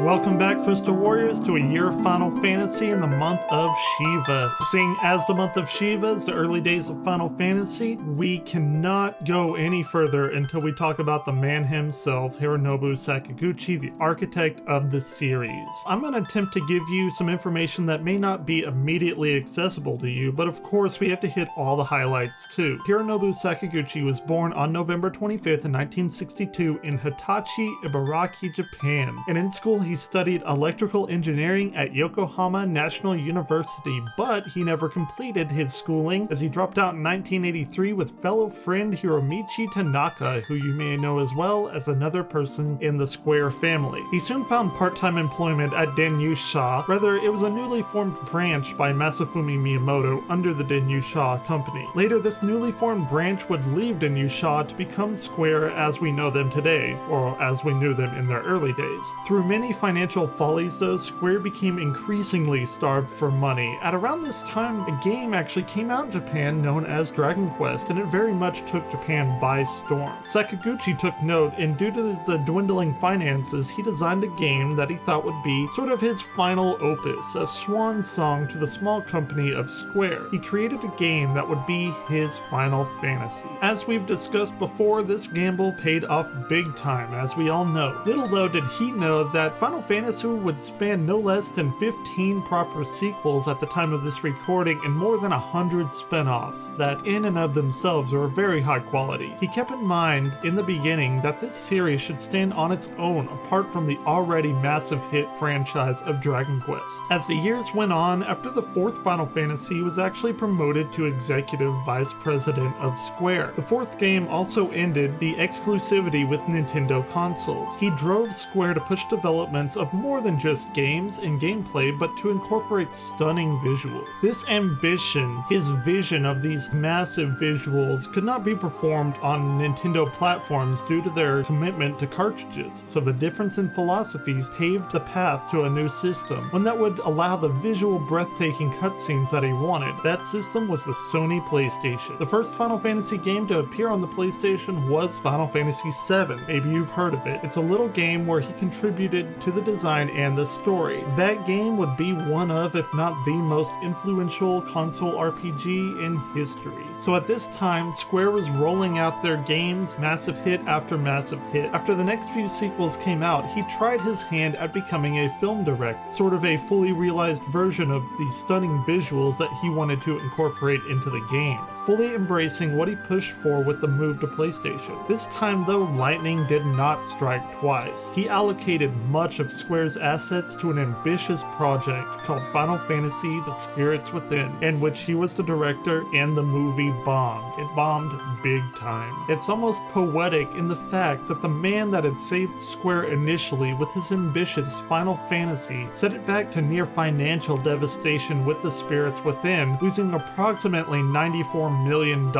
Welcome back, Crystal Warriors, to a year of Final Fantasy in the month of Shiva. Seeing as the month of Shiva is the early days of Final Fantasy, we cannot go any further until we talk about the man himself, Hironobu Sakaguchi, the architect of the series. I'm going to attempt to give you some information that may not be immediately accessible to you, but of course we have to hit all the highlights too. Hironobu Sakaguchi was born on November 25th, 1962 in Hitachi, Ibaraki, Japan, and in school he studied electrical engineering at Yokohama National University, but he never completed his schooling as he dropped out in 1983 with fellow friend Hiromichi Tanaka, who you may know as well as another person in the Square family. He soon found part-time employment at Denyu-sha. Rather, it was a newly formed branch by Masafumi Miyamoto under the Denyu-sha company. Later, this newly formed branch would leave Denyu-sha to become Square as we know them today, or as we knew them in their early days. Through many financial follies though, Square became increasingly starved for money. At around this time, a game actually came out in Japan known as Dragon Quest, and it very much took Japan by storm. Sakaguchi took note, and due to the dwindling finances, he designed a game that he thought would be sort of his final opus, a swan song to the small company of Square. He created a game that would be his Final Fantasy. As we've discussed before, this gamble paid off big time, as we all know. Little though did he know that Final Fantasy would span no less than 15 proper sequels at the time of this recording and more than 100 spin-offs that in and of themselves are very high quality. He kept in mind in the beginning that this series should stand on its own apart from the already massive hit franchise of Dragon Quest. As the years went on, after the fourth Final Fantasy, he was actually promoted to Executive Vice President of Square. The fourth game also ended the exclusivity with Nintendo consoles. He drove Square to push developments of more than just games and gameplay, but to incorporate stunning visuals. This ambition, his vision of these massive visuals, could not be performed on Nintendo platforms due to their commitment to cartridges, so the difference in philosophies paved the path to a new system, one that would allow the visual breathtaking cutscenes that he wanted. That system was the Sony PlayStation. The first Final Fantasy game to appear on the PlayStation was Final Fantasy VII. Maybe you've heard of it. It's a little game where he contributed to the design and the story. That game would be one of, if not the most influential console RPG in history. So at this time, Square was rolling out their games, massive hit after massive hit. After the next few sequels came out, he tried his hand at becoming a film director, sort of a fully realized version of the stunning visuals that he wanted to incorporate into the games, fully embracing what he pushed for with the move to PlayStation. This time though, lightning did not strike twice. He allocated much of Square's assets to an ambitious project called Final Fantasy: The Spirits Within, in which he was the director, and the movie bombed. It bombed big time. It's almost poetic in the fact that the man that had saved Square initially with his ambitious Final Fantasy set it back to near financial devastation with The Spirits Within, losing approximately $94 million.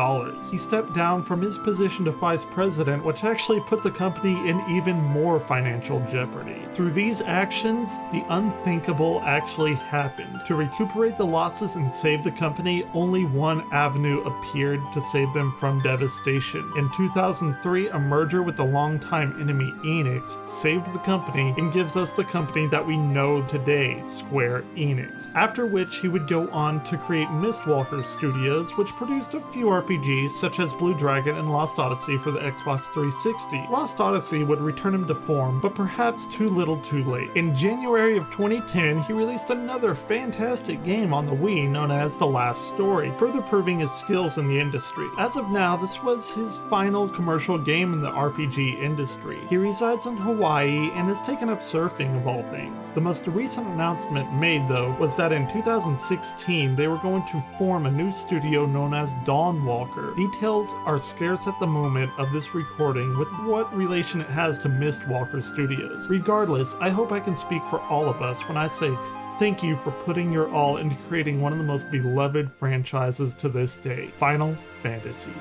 He stepped down from his position to vice president, which actually put the company in even more financial jeopardy. Through these actions, the unthinkable actually happened. To recuperate the losses and save the company, only one avenue appeared to save them from devastation. In 2003, a merger with the longtime enemy Enix saved the company and gives us the company that we know today, Square Enix. After which he would go on to create Mistwalker Studios, which produced a few RPGs such as Blue Dragon and Lost Odyssey for the Xbox 360. Lost Odyssey would return him to form, but perhaps too little too late. In January of 2010, he released another fantastic game on the Wii known as The Last Story, further proving his skills in the industry. As of now, this was his final commercial game in the RPG industry. He resides in Hawaii and has taken up surfing of all things. The most recent announcement made though was that in 2016 they were going to form a new studio known as Dawnwalker. Details are scarce at the moment of this recording with what relation it has to Mistwalker Studios. Regardless, I hope I can speak for all of us when I say thank you for putting your all into creating one of the most beloved franchises to this day, Final Fantasy.